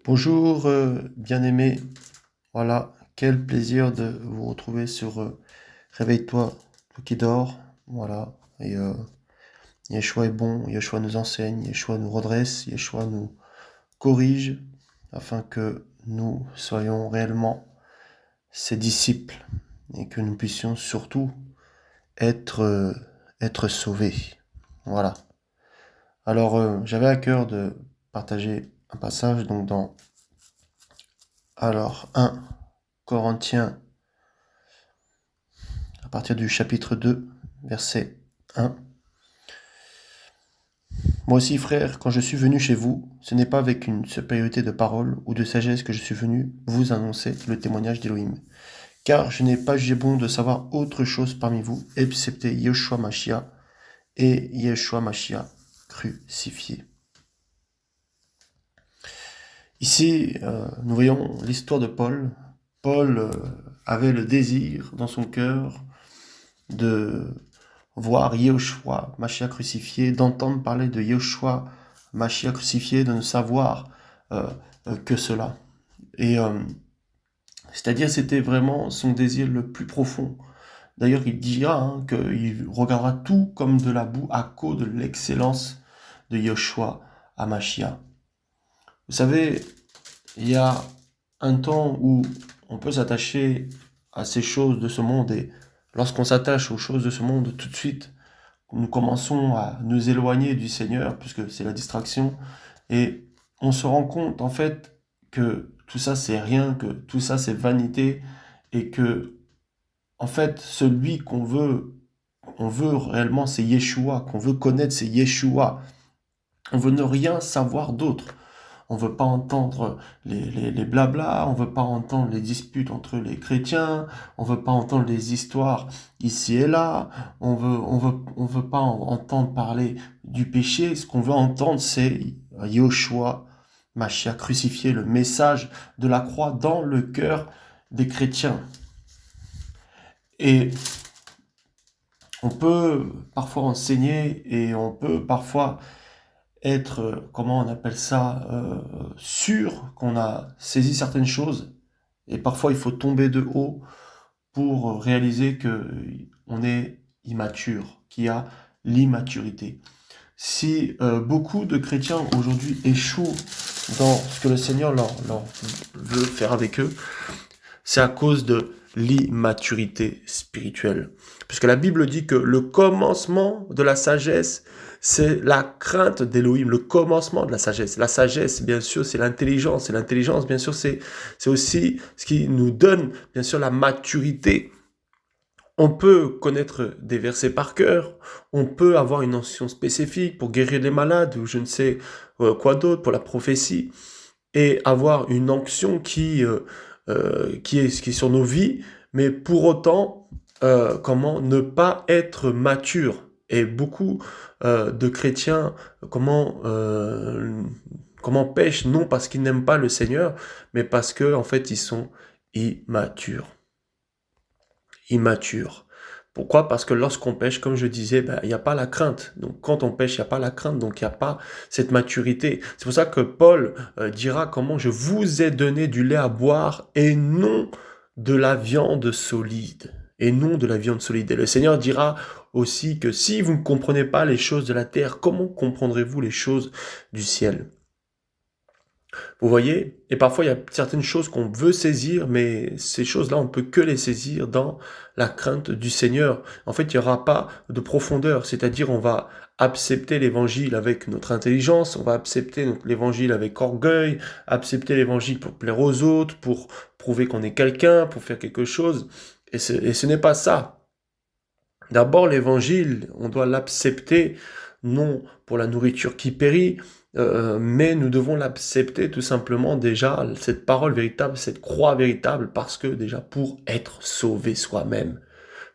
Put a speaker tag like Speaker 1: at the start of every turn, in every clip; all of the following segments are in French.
Speaker 1: Bonjour, bien-aimés. Voilà, quel plaisir de vous retrouver sur Réveille-toi, toi qui dors. Voilà, et Yeshua est bon, Yeshua nous enseigne, Yeshua nous redresse, Yeshua nous corrige, afin que nous soyons réellement ses disciples et que nous puissions surtout être, être sauvés. Voilà. Alors, j'avais à cœur de partager un passage donc dans 1 Corinthiens, à partir du chapitre 2, verset 1. Moi aussi, frères, quand je suis venu chez vous, ce n'est pas avec une supériorité de parole ou de sagesse que je suis venu vous annoncer le témoignage d'Élohim. Car je n'ai pas jugé bon de savoir autre chose parmi vous, excepté Yeshua Mashiach et Yeshua Mashiach crucifié. Ici, nous voyons l'histoire de Paul. Paul avait le désir dans son cœur de voir Yeshua Mashiach crucifié, d'entendre parler de Yeshua Mashiach crucifié, de ne savoir que cela. Et c'est-à-dire, c'était vraiment son désir le plus profond. D'ailleurs, il dira qu'il regardera tout comme de la boue à cause de l'excellence de Yeshua Mashiach. Vous savez, il y a un temps où on peut s'attacher à ces choses de ce monde et lorsqu'on s'attache aux choses de ce monde, tout de suite, nous commençons à nous éloigner du Seigneur, puisque c'est la distraction, et on se rend compte, en fait, que tout ça, c'est rien, que tout ça, c'est vanité, et que, en fait, celui on veut réellement, c'est Yeshua, qu'on veut connaître, c'est Yeshua. On veut ne rien savoir d'autre. On ne veut pas entendre les blablas, on ne veut pas entendre les disputes entre les chrétiens, on ne veut pas entendre les histoires ici et là, on veut pas entendre parler du péché. Ce qu'on veut entendre, c'est Yeshua Mashiach crucifié, le message de la croix dans le cœur des chrétiens. Et on peut parfois enseigner et on peut parfois être, comment on appelle ça, sûr qu'on a saisi certaines choses. Et parfois, il faut tomber de haut pour réaliser que on est immature, qu'il y a l'immaturité. Si beaucoup de chrétiens aujourd'hui échouent dans ce que le Seigneur leur veut faire avec eux, c'est à cause de l'immaturité spirituelle. Puisque la Bible dit que le commencement de la sagesse, c'est la crainte d'Élohim, le commencement de la sagesse. La sagesse, bien sûr, c'est l'intelligence. Et l'intelligence, bien sûr, c'est aussi ce qui nous donne, bien sûr, la maturité. On peut connaître des versets par cœur, on peut avoir une onction spécifique pour guérir les malades ou je ne sais quoi d'autre, pour la prophétie, et avoir une onction qui est sur nos vies, mais pour autant, comment ne pas être mature. Et beaucoup de chrétiens, comment pêchent, non parce qu'ils n'aiment pas le Seigneur, mais parce que en fait, ils sont immatures. Immatures. Pourquoi? Parce que lorsqu'on pêche, comme je disais, il n'y a pas la crainte. Donc quand on pêche, il n'y a pas la crainte, donc il n'y a pas cette maturité. C'est pour ça que Paul dira comment je vous ai donné du lait à boire et non de la viande solide. Et non de la viande solide. Et le Seigneur dira aussi que si vous ne comprenez pas les choses de la terre, comment comprendrez-vous les choses du ciel? Vous voyez? Et parfois, il y a certaines choses qu'on veut saisir, mais ces choses-là, on ne peut que les saisir dans la crainte du Seigneur. En fait, il n'y aura pas de profondeur, c'est-à-dire on va accepter l'évangile avec notre intelligence, on va accepter l'évangile avec orgueil, accepter l'évangile pour plaire aux autres, pour prouver qu'on est quelqu'un, pour faire quelque chose. Et ce n'est pas ça. D'abord, l'évangile, on doit l'accepter, non pour la nourriture qui périt, mais nous devons l'accepter tout simplement déjà, cette parole véritable, cette croix véritable, parce que déjà pour être sauvé soi-même.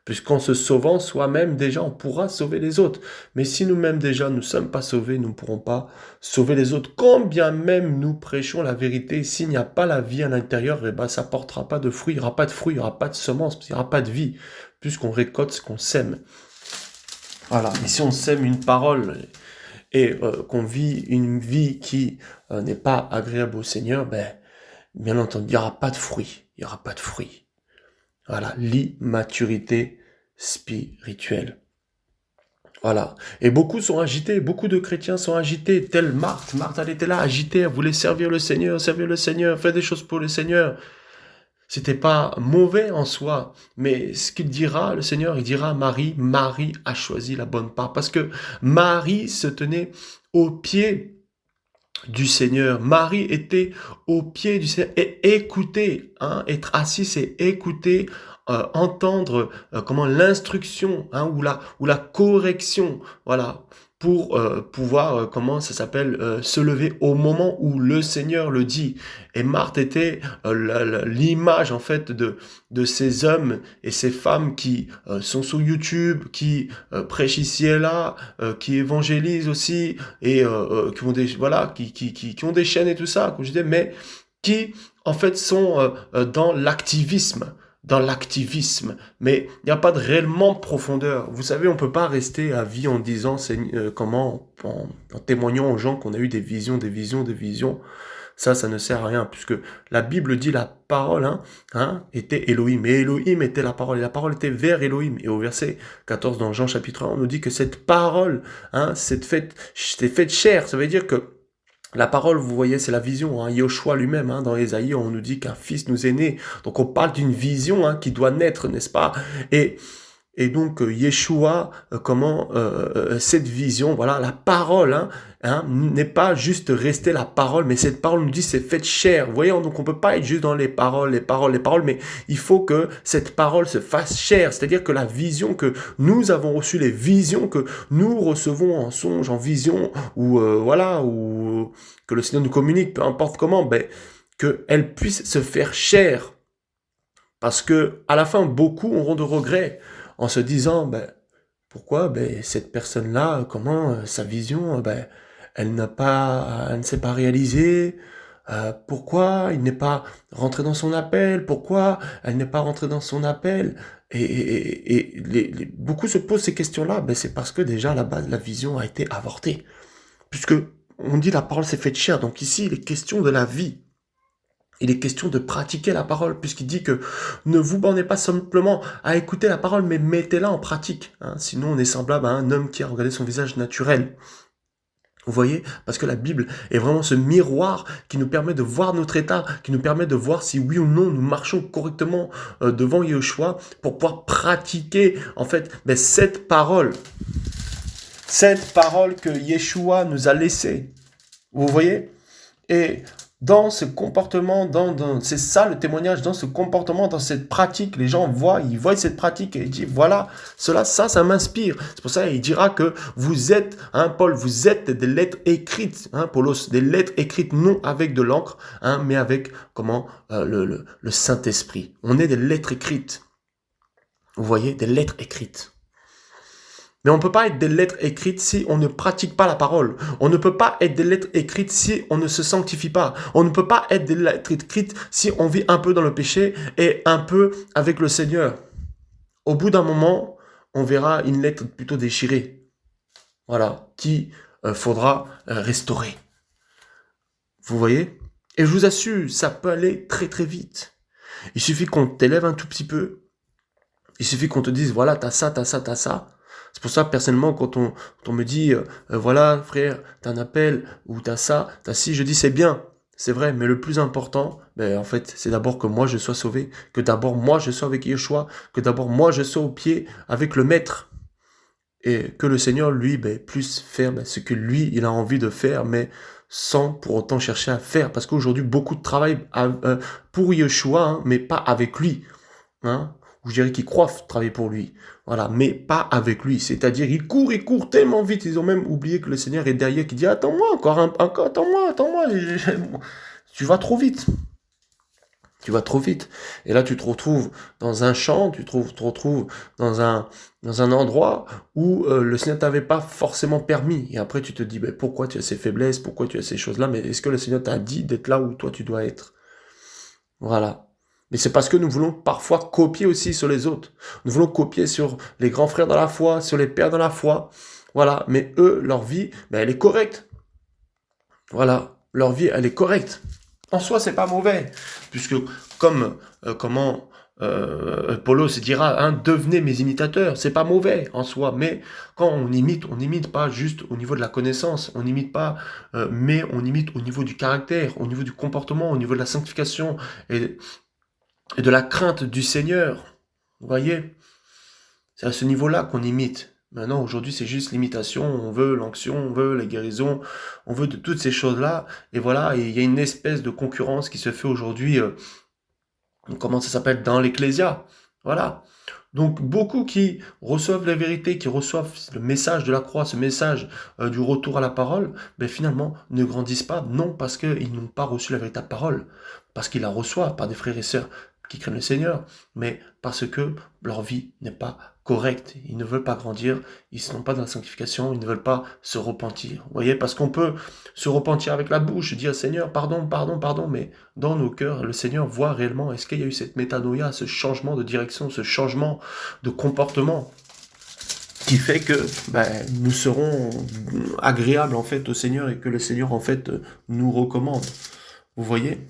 Speaker 1: Puisqu'en se sauvant soi-même, déjà, on pourra sauver les autres. Mais si nous-mêmes déjà ne sommes pas sauvés, nous ne pourrons pas sauver les autres. Quand bien même nous prêchons la vérité, s'il n'y a pas la vie à l'intérieur, ça ne portera pas de fruits, il n'y aura pas de fruits, il n'y aura pas de semences, il n'y aura pas de vie, puisqu'on récolte ce qu'on sème. Voilà, et si on sème une parole et qu'on vit une vie qui n'est pas agréable au Seigneur, ben, bien entendu, il n'y aura pas de fruits. Il n'y aura pas de fruits. Voilà, l'immaturité spirituelle. Voilà. Et beaucoup sont agités, beaucoup de chrétiens sont agités, telle Marthe. Marthe, elle était là, agitée, elle voulait servir le Seigneur, faire des choses pour le Seigneur. C'était pas mauvais en soi, mais ce qu'il dira, le Seigneur, il dira à Marie, Marie a choisi la bonne part. Parce que Marie se tenait au pied du Seigneur. Marie était au pied du Seigneur et écouter, hein, être assis, c'est écouter, entendre comment l'instruction, hein, ou la correction, voilà, pour pouvoir, comment ça s'appelle, se lever au moment où le Seigneur le dit. Et Marthe était l'image en fait de ces hommes et ces femmes qui sont sur YouTube, qui prêchent ici et là, qui évangélisent aussi et qui ont des voilà, qui ont des chaînes et tout ça, comme je disais, mais qui en fait sont dans l'activisme. Dans l'activisme, mais il n'y a pas de réellement profondeur. Vous savez, on peut pas rester à vie en disant en témoignant aux gens qu'on a eu des visions, des visions, des visions. Ça ne sert à rien, puisque la Bible dit la parole était Elohim, et Elohim était la parole, et la parole était vers Elohim. Et au verset 14 dans Jean chapitre 1, on nous dit que cette parole, c'était faite chair. Ça veut dire que la parole, vous voyez, c'est la vision. Yoshua lui-même, dans Ésaïe, on nous dit qu'un fils nous est né. Donc on parle d'une vision qui doit naître, n'est-ce pas? Et donc Yeshua, cette vision, voilà, la parole, n'est pas juste rester la parole, mais cette parole nous dit c'est fait chair. Vous voyez, donc on peut pas être juste dans les paroles, mais il faut que cette parole se fasse chair. C'est-à-dire que la vision que nous avons reçue, les visions que nous recevons en songe, en vision, ou ou que le Seigneur nous communique, peu importe comment, qu'elle puisse se faire chair. Parce que à la fin, beaucoup auront de regrets en se disant, pourquoi cette personne-là, sa vision, elle ne s'est pas réalisée, pourquoi il n'est pas rentré dans son appel, pourquoi elle n'est pas rentrée dans son appel, beaucoup se posent ces questions-là, c'est parce que déjà à la base la vision a été avortée, puisque on dit la parole s'est faite chair, donc ici il est question de la vie. Il est question de pratiquer la parole, puisqu'il dit que ne vous bornez pas simplement à écouter la parole, mais mettez-la en pratique. Sinon, on est semblable à un homme qui a regardé son visage naturel. Vous voyez? Parce que la Bible est vraiment ce miroir qui nous permet de voir notre état, qui nous permet de voir si oui ou non nous marchons correctement devant Yeshua pour pouvoir pratiquer, en fait, cette parole que Yeshua nous a laissée. Vous voyez? Et dans ce comportement, c'est ça le témoignage, dans ce comportement, dans cette pratique, les gens ils voient cette pratique et ils disent, voilà, ça m'inspire. C'est pour ça qu'il dira que vous êtes, Paul, vous êtes des lettres écrites, Paulos, des lettres écrites non avec de l'encre, mais avec, le Saint-Esprit. On est des lettres écrites. Vous voyez, des lettres écrites. Mais on ne peut pas être des lettres écrites si on ne pratique pas la parole. On ne peut pas être des lettres écrites si on ne se sanctifie pas. On ne peut pas être des lettres écrites si on vit un peu dans le péché et un peu avec le Seigneur. Au bout d'un moment, on verra une lettre plutôt déchirée. Voilà, qui faudra restaurer. Vous voyez? Et je vous assure, ça peut aller très très vite. Il suffit qu'on t'élève un tout petit peu. Il suffit qu'on te dise, voilà, t'as ça, t'as ça, t'as ça. C'est pour ça, personnellement, quand on me dit, voilà, frère, t'as un appel, ou t'as ça, t'as ci, je dis, c'est bien, c'est vrai, mais le plus important, en fait, c'est d'abord que moi je sois sauvé, que d'abord moi je sois avec Yeshua, que d'abord moi je sois au pied avec le Maître, et que le Seigneur, lui, puisse faire ce que lui, il a envie de faire, mais sans pour autant chercher à faire, parce qu'aujourd'hui, beaucoup de travail pour Yeshua, mais pas avec lui, ou je dirais qu'ils croient travailler pour lui, voilà, mais pas avec lui, c'est-à-dire ils courent tellement vite, ils ont même oublié que le Seigneur est derrière, qui dit attends-moi, encore, attends-moi, tu vas trop vite, et là tu te retrouves dans un champ, tu te retrouves dans un endroit où le Seigneur t'avait pas forcément permis, et après tu te dis pourquoi tu as ces faiblesses, pourquoi tu as ces choses-là, mais est-ce que le Seigneur t'a dit d'être là où toi tu dois être? Voilà. Mais c'est parce que nous voulons parfois copier aussi sur les autres. Nous voulons copier sur les grands frères dans la foi, sur les pères dans la foi. Voilà, mais eux, leur vie, ben, elle est correcte. Voilà, leur vie, elle est correcte. En soi, c'est pas mauvais, puisque comme comment Paulo se dira, hein, devenez mes imitateurs. C'est pas mauvais en soi, mais quand on n'imite pas juste au niveau de la connaissance, on n'imite pas, mais on imite au niveau du caractère, au niveau du comportement, au niveau de la sanctification et de la crainte du Seigneur. Vous voyez, c'est à ce niveau-là qu'on imite. Maintenant, aujourd'hui, c'est juste l'imitation. On veut l'onction, on veut la guérison, on veut de toutes ces choses-là. Et voilà, et il y a une espèce de concurrence qui se fait aujourd'hui, comment ça s'appelle, dans l'Ecclésia. Voilà. Donc, beaucoup qui reçoivent la vérité, qui reçoivent le message de la croix, ce message du retour à la parole, ben finalement, ne grandissent pas, non parce qu'ils n'ont pas reçu la véritable parole, parce qu'ils la reçoivent par des frères et sœurs qui craignent le Seigneur, mais parce que leur vie n'est pas correcte. Ils ne veulent pas grandir, ils ne sont pas dans la sanctification, ils ne veulent pas se repentir. Vous voyez, parce qu'on peut se repentir avec la bouche, dire Seigneur, pardon, pardon, pardon, mais dans nos cœurs, le Seigneur voit réellement, est-ce qu'il y a eu cette métanoïa, ce changement de direction, ce changement de comportement qui fait que ben, nous serons agréables en fait au Seigneur et que le Seigneur en fait nous recommande. Vous voyez?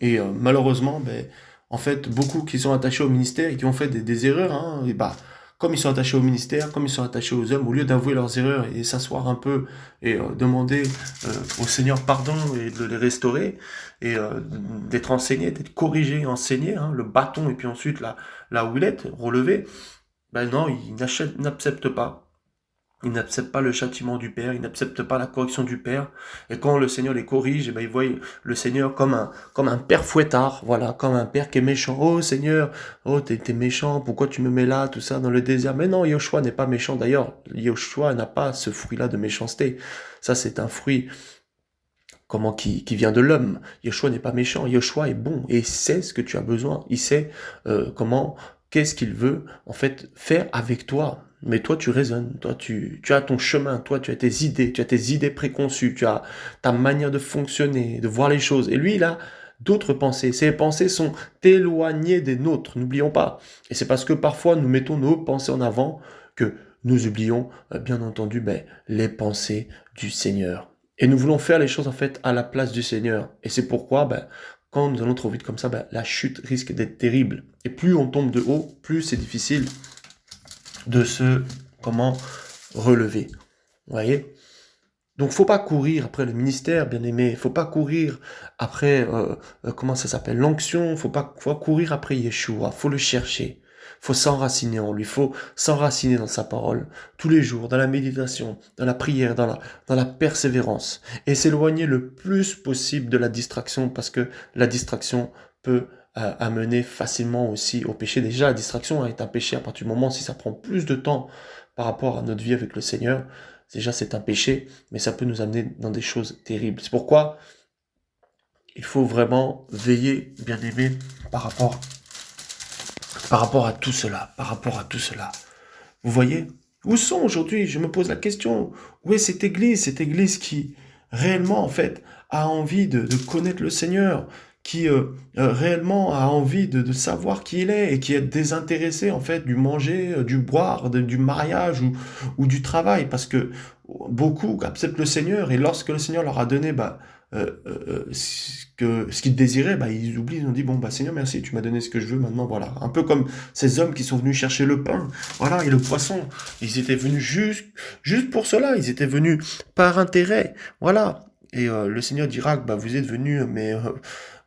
Speaker 1: Et malheureusement, ben, en fait, beaucoup qui sont attachés au ministère et qui ont fait des erreurs, hein, et bah, comme ils sont attachés au ministère, comme ils sont attachés aux hommes, au lieu d'avouer leurs erreurs et s'asseoir un peu et demander au Seigneur pardon et de les restaurer, et d'être enseigné, d'être corrigé, enseigné, hein, le bâton et puis ensuite la houlette relevée, ben non, ils n'acceptent pas. Ils n'acceptent pas le châtiment du Père, ils n'acceptent pas la correction du Père. Et quand le Seigneur les corrige, eh ben, ils voient le Seigneur comme un père fouettard, voilà, comme un père qui est méchant. Oh Seigneur, oh t'es méchant, pourquoi tu me mets là, tout ça, dans le désert. Mais non, Yoshua n'est pas méchant. D'ailleurs, Yoshua n'a pas ce fruit-là de méchanceté. Ça, c'est un fruit qui vient de l'homme. Yoshua n'est pas méchant, Yoshua est bon et il sait ce que tu as besoin. Il sait qu'est-ce qu'il veut en fait faire avec toi. Mais toi, tu raisonnes, toi, tu as ton chemin, toi, tu as tes idées préconçues, tu as ta manière de fonctionner, de voir les choses. Et lui, il a d'autres pensées. Ses pensées sont éloignées des nôtres, n'oublions pas. Et c'est parce que parfois, nous mettons nos pensées en avant que nous oublions, bien entendu, les pensées du Seigneur. Et nous voulons faire les choses en fait à la place du Seigneur. Et c'est pourquoi, quand nous allons trop vite comme ça, la chute risque d'être terrible. Et plus on tombe de haut, plus c'est difficile de se relever. Vous voyez? Donc faut pas courir après le ministère, bien aimé. Faut pas courir après comment ça s'appelle, l'onction. Faut courir après Yeshua. Faut le chercher. Faut s'enraciner en lui. Faut s'enraciner dans sa parole tous les jours, dans la méditation, dans la prière, dans la persévérance, et s'éloigner le plus possible de la distraction, parce que la distraction peut amener facilement aussi au péché. Déjà, la distraction est un péché à partir du moment si ça prend plus de temps par rapport à notre vie avec le Seigneur. Déjà, c'est un péché, mais ça peut nous amener dans des choses terribles. C'est pourquoi il faut vraiment veiller, bien aimé, par rapport à tout cela, par rapport à tout cela. Vous voyez? Où sont aujourd'hui, je me pose la question, où est cette église qui réellement, en fait, a envie de connaître le Seigneur, qui réellement a envie de savoir qui il est et qui est désintéressé, en fait, du manger, du boire, du mariage ou du travail, parce que beaucoup acceptent le Seigneur et lorsque le Seigneur leur a donné ce qu'ils désiraient, ils oublient, ils ont dit, bon, Seigneur, merci, tu m'as donné ce que je veux, maintenant, voilà. Un peu comme ces hommes qui sont venus chercher le pain, voilà, et le poisson. Ils étaient venus juste pour cela, ils étaient venus par intérêt, voilà. Et le Seigneur dira que vous êtes venus, mais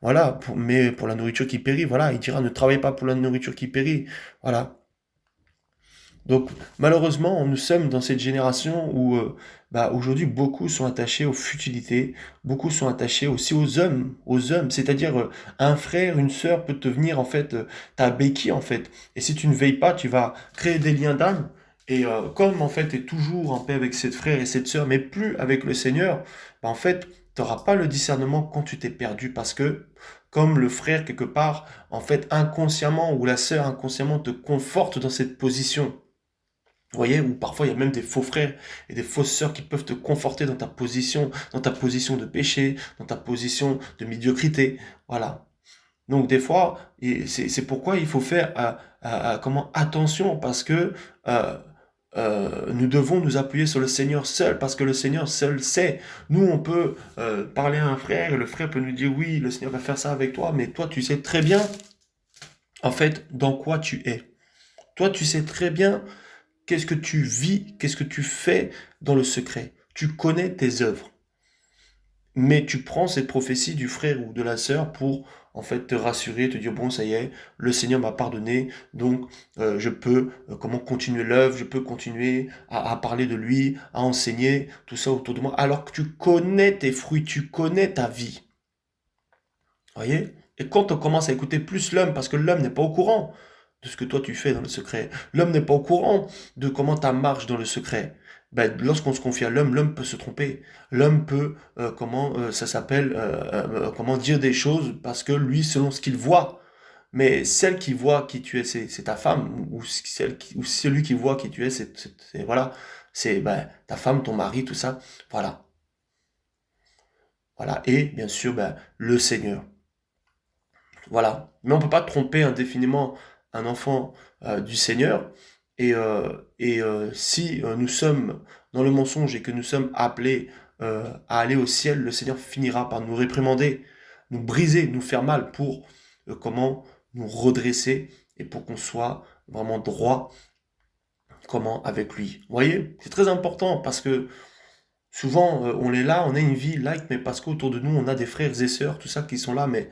Speaker 1: voilà, mais pour la nourriture qui périt, voilà. Il dira, ne travaillez pas pour la nourriture qui périt, voilà. Donc malheureusement, nous sommes dans cette génération où aujourd'hui beaucoup sont attachés aux futilités, beaucoup sont attachés aussi aux hommes, c'est-à-dire un frère, une sœur peut devenir en fait ta béquille en fait. Et si tu ne veilles pas, tu vas créer des liens d'âme. Et comme en fait tu es toujours en paix avec cette frère et cette sœur, mais plus avec le Seigneur, en fait tu n'auras pas le discernement quand tu t'es perdu parce que comme le frère quelque part, en fait inconsciemment ou la sœur inconsciemment te conforte dans cette position. Vous voyez, ou parfois il y a même des faux frères et des fausses sœurs qui peuvent te conforter dans ta position de péché, dans ta position de médiocrité. Voilà. Donc des fois, et c'est pourquoi il faut faire attention parce que nous devons nous appuyer sur le Seigneur seul, parce que le Seigneur seul sait. Nous, on peut parler à un frère, et le frère peut nous dire, oui, le Seigneur va faire ça avec toi, mais toi, tu sais très bien, en fait, dans quoi tu es. Toi, tu sais très bien qu'est-ce que tu vis, qu'est-ce que tu fais dans le secret. Tu connais tes œuvres. Mais tu prends cette prophétie du frère ou de la sœur pour en fait te rassurer, te dire bon ça y est, le Seigneur m'a pardonné, donc je peux comment continuer l'œuvre, je peux continuer à parler de lui, à enseigner tout ça autour de moi, alors que tu connais tes fruits, tu connais ta vie, voyez? Et quand on commence à écouter plus l'homme, parce que l'homme n'est pas au courant de ce que toi tu fais dans le secret, l'homme n'est pas au courant de comment ta marche dans le secret. Ben, lorsqu'on se confie à l'homme, l'homme peut se tromper. L'homme peut, ça s'appelle, comment dire des choses parce que lui, selon ce qu'il voit. Mais celle qui voit qui tu es, c'est ta femme, ou celui qui voit qui tu es, voilà, c'est ben, ta femme, ton mari, tout ça, voilà, voilà. Et bien sûr, ben, le Seigneur. Voilà. Mais on ne peut pas tromper indéfiniment un enfant du Seigneur. Et si nous sommes dans le mensonge et que nous sommes appelés à aller au ciel, le Seigneur finira par nous réprimander, nous briser, nous faire mal pour comment nous redresser et pour qu'on soit vraiment droit comment avec lui. Vous voyez, c'est très important parce que souvent on est là, on a une vie light, mais parce qu'autour de nous on a des frères et sœurs, tout ça qui sont là, mais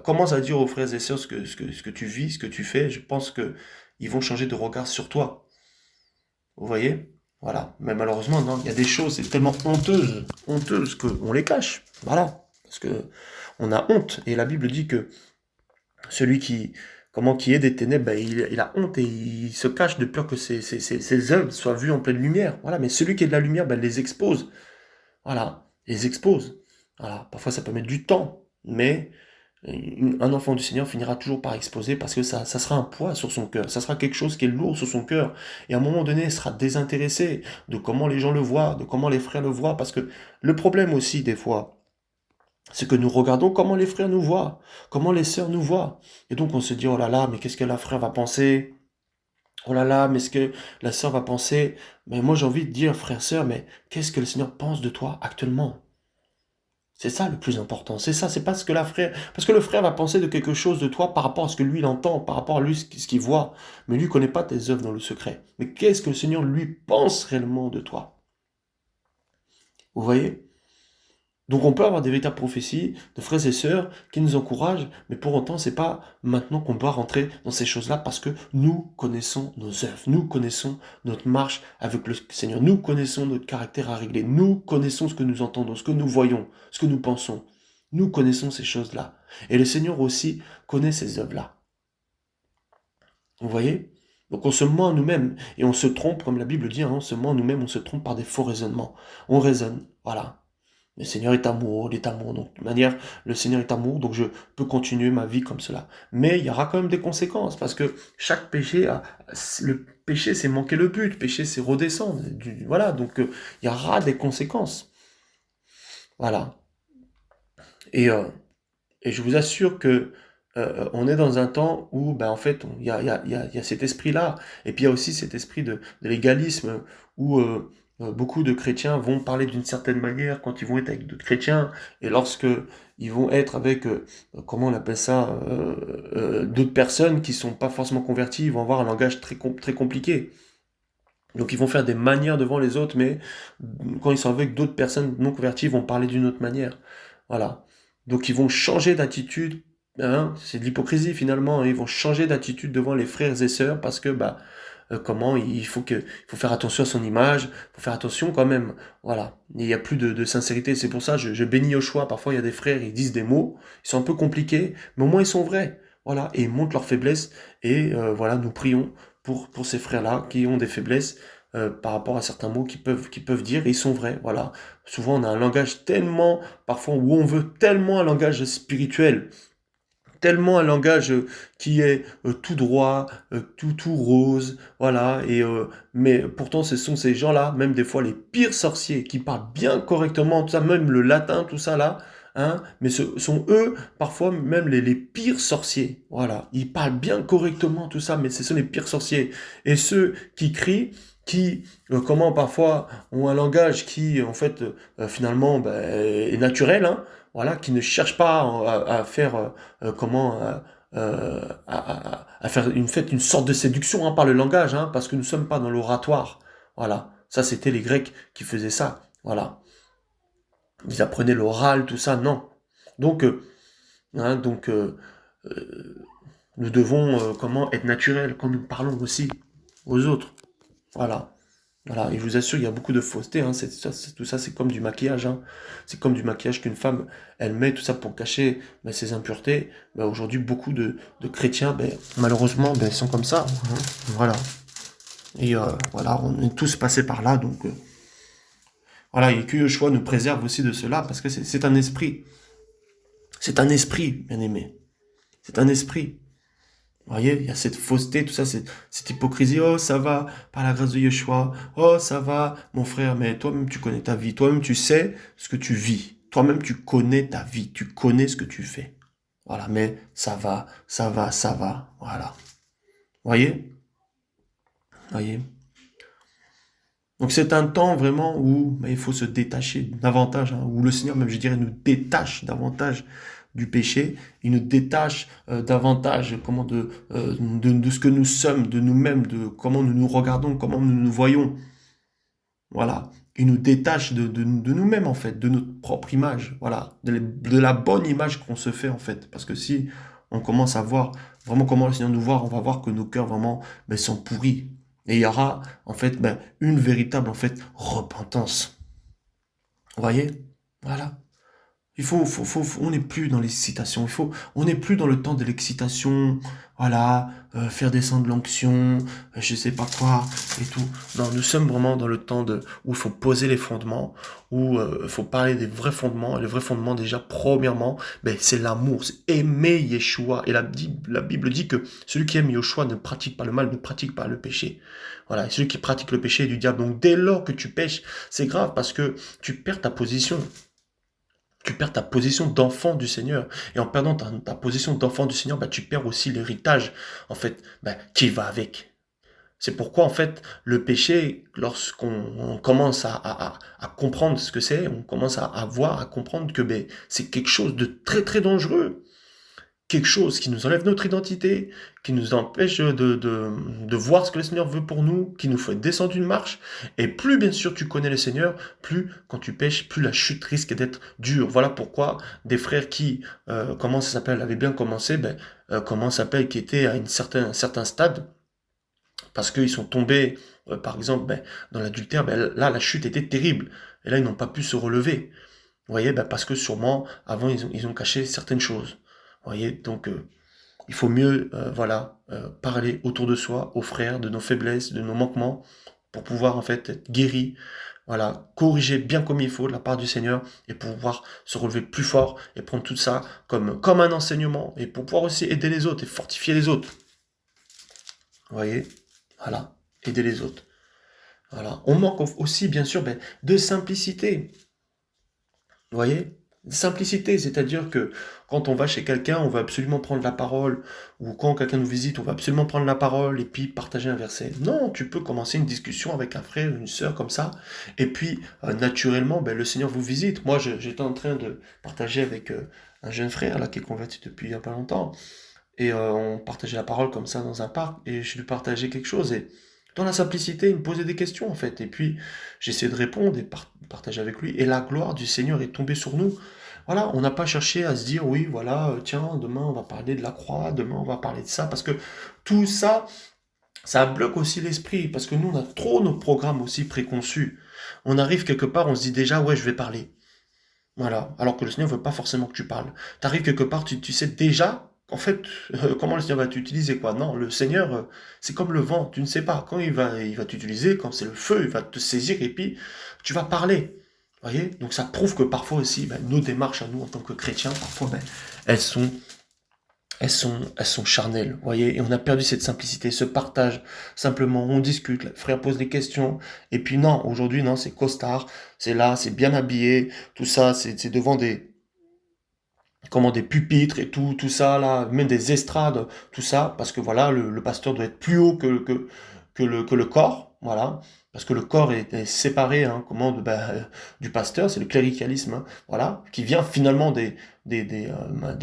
Speaker 1: commence à dire aux frères et sœurs ce que tu vis, ce que tu fais, je pense que ils vont changer de regard sur toi. Vous voyez? Voilà. Mais malheureusement, non, il y a des choses, c'est tellement honteuses qu'on les cache. Voilà. Parce que on a honte. Et la Bible dit que celui qui est des ténèbres, ben, il a honte et il se cache de peur que ses œuvres soient vues en pleine lumière. Voilà. Mais celui qui est de la lumière, ben, les expose. Voilà. Les expose. Voilà. Parfois, ça peut mettre du temps. Mais un enfant du Seigneur finira toujours par exploser parce que ça sera un poids sur son cœur, ça sera quelque chose qui est lourd sur son cœur. Et à un moment donné, il sera désintéressé de comment les gens le voient, de comment les frères le voient. Parce que le problème aussi, des fois, c'est que nous regardons comment les frères nous voient, comment les sœurs nous voient. Et donc on se dit, oh là là, mais qu'est-ce que la frère va penser? Oh là là, mais ce que la sœur va penser? Mais moi j'ai envie de dire, frère, sœur, mais qu'est-ce que le Seigneur pense de toi actuellement? C'est ça le plus important, c'est ça, c'est pas ce que la frère... Parce que le frère va penser de quelque chose de toi par rapport à ce que lui il entend, par rapport à lui ce qu'il voit. Mais lui ne connaît pas tes œuvres dans le secret. Mais qu'est-ce que le Seigneur lui pense réellement de toi? Vous voyez? Donc on peut avoir des véritables prophéties de frères et sœurs qui nous encouragent, mais pour autant c'est pas maintenant qu'on doit rentrer dans ces choses-là parce que nous connaissons nos œuvres, nous connaissons notre marche avec le Seigneur, nous connaissons notre caractère à régler, nous connaissons ce que nous entendons, ce que nous voyons, ce que nous pensons. Nous connaissons ces choses-là. Et le Seigneur aussi connaît ces œuvres-là. Vous voyez? Donc on se ment à nous-mêmes et on se trompe, comme la Bible dit, hein, on se ment à nous-mêmes, on se trompe par des faux raisonnements. On raisonne, voilà. Le Seigneur est amour, il est amour. Donc, de toute manière, le Seigneur est amour, donc je peux continuer ma vie comme cela. Mais il y aura quand même des conséquences, parce que chaque péché le péché, c'est manquer le but, le péché, c'est redescendre. Voilà, donc il y aura des conséquences. Voilà. Et, euh, et je vous assure que on est dans un temps où, ben, en fait, il y a cet esprit-là, et puis il y a aussi cet esprit de légalisme, où beaucoup de chrétiens vont parler d'une certaine manière quand ils vont être avec d'autres chrétiens, et lorsque ils vont être avec, comment on appelle ça, d'autres personnes qui sont pas forcément converties, ils vont avoir un langage très compliqué. Donc ils vont faire des manières devant les autres, mais quand ils sont avec d'autres personnes non converties, ils vont parler d'une autre manière. Voilà. Donc ils vont changer d'attitude, hein, c'est de l'hypocrisie finalement, hein. Ils vont changer d'attitude devant les frères et sœurs parce que bah comment il faut faire attention à son image, il faut faire attention quand même. Voilà. Il n'y a plus de sincérité. C'est pour ça je bénis au choix. Parfois il y a des frères, ils disent des mots, ils sont un peu compliqués, mais au moins ils sont vrais. Voilà, et ils montrent leurs faiblesses et voilà, nous prions pour ces frères-là qui ont des faiblesses par rapport à certains mots qu'ils peuvent dire, et ils sont vrais, voilà. Souvent, on a un langage tellement, parfois, où on veut tellement un langage spirituel, tellement un langage qui est tout droit, tout rose, voilà, mais pourtant, ce sont ces gens-là, même des fois les pires sorciers, qui parlent bien correctement, tout ça, même le latin, tout ça là, hein, mais ce sont eux, parfois même les pires sorciers. Voilà, ils parlent bien correctement, tout ça, mais ce sont les pires sorciers. Et ceux qui crient, qui, comment parfois, ont un langage qui, en fait, finalement, ben, est naturel, hein, voilà, qui ne cherchent pas à faire, comment, à faire une sorte de séduction hein, par le langage, hein, parce que nous ne sommes pas dans l'oratoire. Voilà, ça c'était les Grecs qui faisaient ça. Voilà, ils apprenaient l'oral, tout ça, non. Donc, hein, donc nous devons comment être naturels quand nous parlons aussi aux autres. Voilà. Voilà, et je vous assure, il y a beaucoup de fausseté, hein. Tout ça, c'est comme du maquillage, hein. C'est comme du maquillage qu'une femme, elle met tout ça pour cacher ben, ses impuretés. Ben, aujourd'hui, beaucoup de chrétiens, ben, malheureusement, ben, sont comme ça, hein. Voilà. Et voilà, on est tous passés par là, donc voilà, et que Yeshua nous préserve aussi de cela, parce que c'est un esprit. C'est un esprit, bien aimé. C'est un esprit. Vous voyez, il y a cette fausseté, tout ça, cette hypocrisie. Oh, ça va, par la grâce de Yeshua. Oh, ça va, mon frère, mais toi-même, tu connais ta vie. Toi-même, tu sais ce que tu vis. Toi-même, tu connais ta vie. Tu connais ce que tu fais. Voilà, mais ça va, ça va, ça va. Voilà. Vous voyez? Vous voyez? Donc, c'est un temps vraiment où il faut se détacher davantage, hein, où le Seigneur, même, je dirais, nous détache davantage du péché, il nous détache davantage comment de ce que nous sommes, de nous-mêmes, de comment nous nous regardons, comment nous nous voyons. Voilà. Il nous détache de nous-mêmes, en fait, de notre propre image. Voilà. De la bonne image qu'on se fait, en fait. Parce que si on commence à voir vraiment comment le Seigneur nous voit, on va voir que nos cœurs vraiment ben, sont pourris. Et il y aura, en fait, ben, une véritable, en fait, repentance. Vous voyez? Voilà. On n'est plus dans l'excitation. On n'est plus dans le temps de l'excitation. Voilà, faire descendre l'onction, je sais pas quoi et tout. Non, nous sommes vraiment dans le temps où il faut poser les fondements, où il faut parler des vrais fondements. Et les vrais fondements, déjà, premièrement, ben, c'est l'amour, c'est aimer Yeshua. Et la Bible dit que celui qui aime Yeshua ne pratique pas le mal, ne pratique pas le péché. Voilà, et celui qui pratique le péché est du diable. Donc dès lors que tu pêches, c'est grave parce que tu perds ta position. Tu perds ta position d'enfant du Seigneur. Et en perdant ta position d'enfant du Seigneur, bah, tu perds aussi l'héritage, en fait, bah, qui va avec. C'est pourquoi, en fait, le péché, lorsqu'on commence à comprendre ce que c'est, on commence à voir, à comprendre que ben, c'est quelque chose de très, très dangereux, quelque chose qui nous enlève notre identité, qui nous empêche de voir ce que le Seigneur veut pour nous, qui nous fait descendre une marche. Et plus, bien sûr, tu connais le Seigneur, plus, quand tu pêches, plus la chute risque d'être dure. Voilà pourquoi des frères qui, comment ça s'appelle, avaient bien commencé, ben, comment ça s'appelle, qui étaient à un certain stade, parce qu'ils sont tombés, par exemple, ben, dans l'adultère, ben, là, la chute était terrible. Et là, ils n'ont pas pu se relever. Vous voyez, ben, parce que sûrement, avant, ils ont caché certaines choses. Vous voyez, donc il faut mieux voilà, parler autour de soi, aux frères, de nos faiblesses, de nos manquements, pour pouvoir en fait être guéri, voilà, corriger bien comme il faut de la part du Seigneur, et pour pouvoir se relever plus fort, et prendre tout ça comme un enseignement, et pour pouvoir aussi aider les autres, et fortifier les autres. Vous voyez, voilà, aider les autres. Voilà. On manque aussi, bien sûr, ben, de simplicité. Vous voyez? Simplicité, c'est-à-dire que quand on va chez quelqu'un, on va absolument prendre la parole, ou quand quelqu'un nous visite, on va absolument prendre la parole et puis partager un verset. Non, tu peux commencer une discussion avec un frère, une sœur comme ça, et puis naturellement, ben, le Seigneur vous visite. Moi, j'étais en train de partager avec un jeune frère là qui est converti depuis il n'y a pas longtemps, et on partageait la parole comme ça dans un parc, et je lui partageais quelque chose, et dans la simplicité, il me posait des questions en fait, et puis j'essayais de répondre et partager avec lui, et la gloire du Seigneur est tombée sur nous. Voilà, on n'a pas cherché à se dire, oui, voilà, tiens, demain on va parler de la croix, demain on va parler de ça, parce que tout ça, ça bloque aussi l'esprit, parce que nous, on a trop nos programmes aussi préconçus. On arrive quelque part, on se dit déjà, ouais, je vais parler. Voilà, alors que le Seigneur ne veut pas forcément que tu parles. Tu arrives quelque part, tu sais déjà, en fait, comment le Seigneur va t'utiliser, quoi. Non, le Seigneur, c'est comme le vent, tu ne sais pas. Quand il va t'utiliser, quand c'est le feu, il va te saisir et puis tu vas parler. Vous voyez? Donc ça prouve que parfois aussi, ben, nos démarches à nous en tant que chrétiens, parfois, ben, elles sont elles sont charnelles, vous voyez, et on a perdu cette simplicité, ce partage, simplement, on discute, le frère pose des questions, et puis non, aujourd'hui, non, c'est costard, c'est là, c'est bien habillé, tout ça, c'est devant comment des pupitres et tout ça, là, même des estrades, tout ça, parce que voilà, le pasteur doit être plus haut que le corps, voilà, parce que le corps est séparé, hein, du pasteur, c'est le cléricalisme, hein, voilà, qui vient finalement des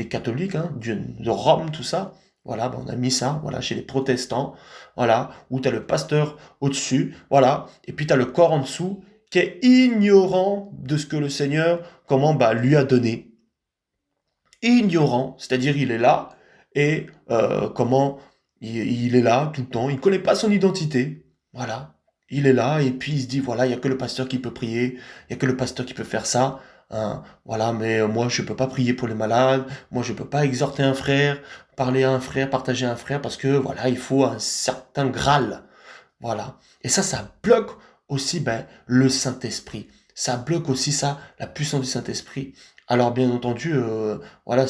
Speaker 1: catholiques, hein, de Rome, tout ça, voilà, ben on a mis ça, voilà, chez les protestants, voilà, où tu as le pasteur au-dessus, voilà, et puis tu as le corps en dessous, qui est ignorant de ce que le Seigneur, lui a donné, ignorant, c'est-à-dire il est là et il est là tout le temps, il ne connaît pas son identité, voilà, il est là et puis il se dit voilà, il n'y a que le pasteur qui peut prier, il n'y a que le pasteur qui peut faire ça, hein, voilà, mais moi je ne peux pas prier pour les malades, moi je ne peux pas exhorter un frère, parler à un frère, partager à un frère parce que voilà, il faut un certain graal, voilà. Et ça bloque aussi le Saint-Esprit. Ça bloque aussi ça, la puissance du Saint-Esprit. Alors bien entendu, voilà,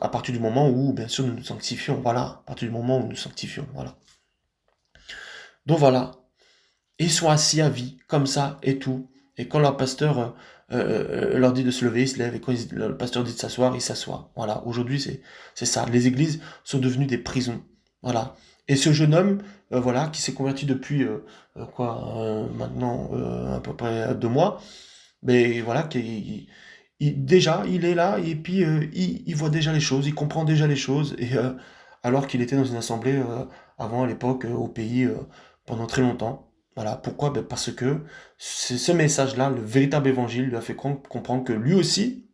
Speaker 1: à partir du moment où, bien sûr, nous nous sanctifions, voilà, à partir du moment où nous nous sanctifions, voilà. Donc voilà, ils sont assis à vie, comme ça, et tout. Et quand leur pasteur leur dit de se lever, ils se lèvent, et quand le pasteur dit de s'asseoir, ils s'assoient. Voilà, aujourd'hui, c'est ça. Les églises sont devenues des prisons. Voilà. Et ce jeune homme, voilà, qui s'est converti depuis, maintenant, à peu près 2 mois, mais voilà, déjà, il est là, et puis il voit déjà les choses, il comprend déjà les choses, et alors qu'il était dans une assemblée avant, à l'époque, au pays, pendant très longtemps. Voilà, pourquoi? Ben, parce que ce message-là, le véritable évangile, lui a fait comprendre que lui aussi,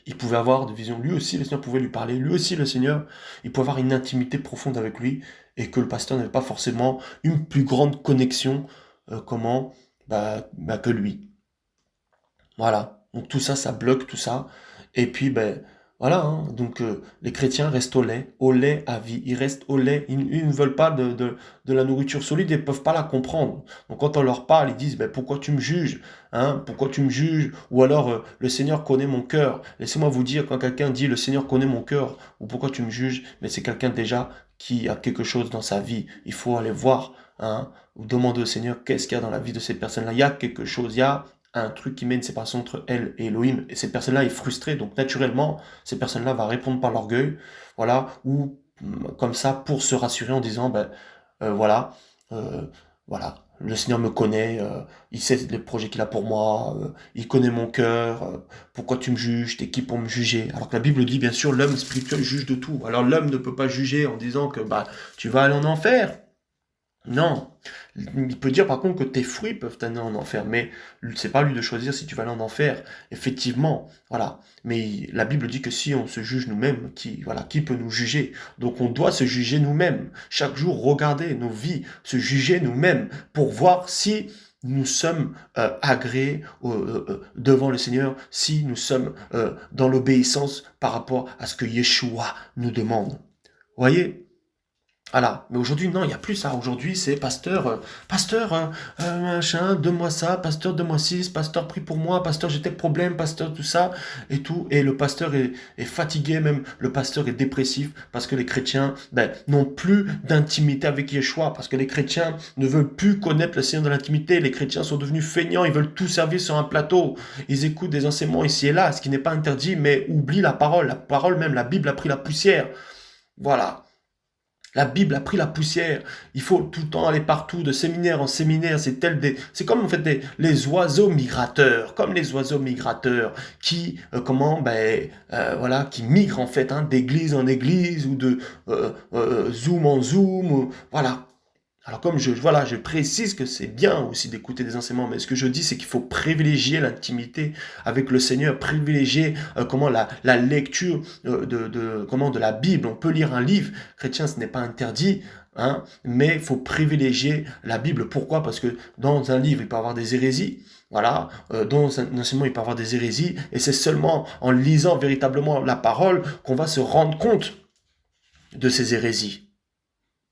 Speaker 1: il pouvait avoir des visions, lui aussi, le Seigneur pouvait lui parler, lui aussi, le Seigneur, il pouvait avoir une intimité profonde avec lui, et que le pasteur n'avait pas forcément une plus grande connexion, que lui. Voilà. Donc tout ça, ça bloque tout ça. Et puis, voilà, hein. Donc les chrétiens restent au lait à vie. Ils restent au lait. Ils ne veulent pas de la nourriture solide, ils ne peuvent pas la comprendre. Donc quand on leur parle, ils disent, pourquoi tu me juges? Hein? Pourquoi tu me juges? Ou alors, le Seigneur connaît mon cœur. Laissez-moi vous dire, quand quelqu'un dit, le Seigneur connaît mon cœur, ou pourquoi tu me juges? Mais c'est quelqu'un déjà qui a quelque chose dans sa vie. Il faut aller voir, hein, ou demander au Seigneur qu'est-ce qu'il y a dans la vie de cette personne-là. Il y a quelque chose, il y a un truc qui met une séparation entre elle et Elohim. Et cette personne-là est frustrée, donc naturellement, cette personne-là va répondre par l'orgueil, voilà, ou comme ça, pour se rassurer en disant, voilà, euh, voilà, le Seigneur me connaît, il sait les projets qu'il a pour moi, il connaît mon cœur, pourquoi tu me juges, t'es qui pour me juger? Alors que la Bible dit, bien sûr, l'homme spirituel juge de tout. Alors l'homme ne peut pas juger en disant que tu vas aller en enfer. Non, il peut dire par contre que tes fruits peuvent t'amener en enfer, mais c'est pas à lui de choisir si tu vas aller en enfer. Effectivement, voilà. Mais la Bible dit que si on se juge nous-mêmes, qui peut nous juger? Donc on doit se juger nous-mêmes. Chaque jour, regarder nos vies, se juger nous-mêmes pour voir si nous sommes agréés devant le Seigneur, si nous sommes dans l'obéissance par rapport à ce que Yeshua nous demande. Voyez? Voilà. Mais aujourd'hui, non, il n'y a plus ça. Aujourd'hui, c'est pasteur, machin, donne-moi ça, pasteur, donne-moi ci, pasteur, prie pour moi, pasteur, j'ai tel problème, pasteur, tout ça, et tout. Et le pasteur est fatigué, même le pasteur est dépressif, parce que les chrétiens, n'ont plus d'intimité avec Yeshua, parce que les chrétiens ne veulent plus connaître le Seigneur de l'intimité. Les chrétiens sont devenus feignants, ils veulent tout servir sur un plateau. Ils écoutent des enseignements ici et là, ce qui n'est pas interdit, mais oublient la parole. La parole même, la Bible a pris la poussière. Voilà. La Bible a pris la poussière. Il faut tout le temps aller partout, de séminaire en séminaire. C'est comme en fait les oiseaux migrateurs, comme les oiseaux migrateurs qui, voilà, qui migrent en fait, hein, d'église en église ou de zoom en zoom. Voilà. Alors comme je précise que c'est bien aussi d'écouter des enseignements, mais ce que je dis, c'est qu'il faut privilégier l'intimité avec le Seigneur, privilégier la lecture de la Bible. On peut lire un livre chrétien, ce n'est pas interdit, hein, mais il faut privilégier la Bible. Pourquoi? Parce que dans un livre, il peut y avoir des hérésies. Voilà, dans un enseignement, il peut y avoir des hérésies, et c'est seulement en lisant véritablement la parole qu'on va se rendre compte de ces hérésies.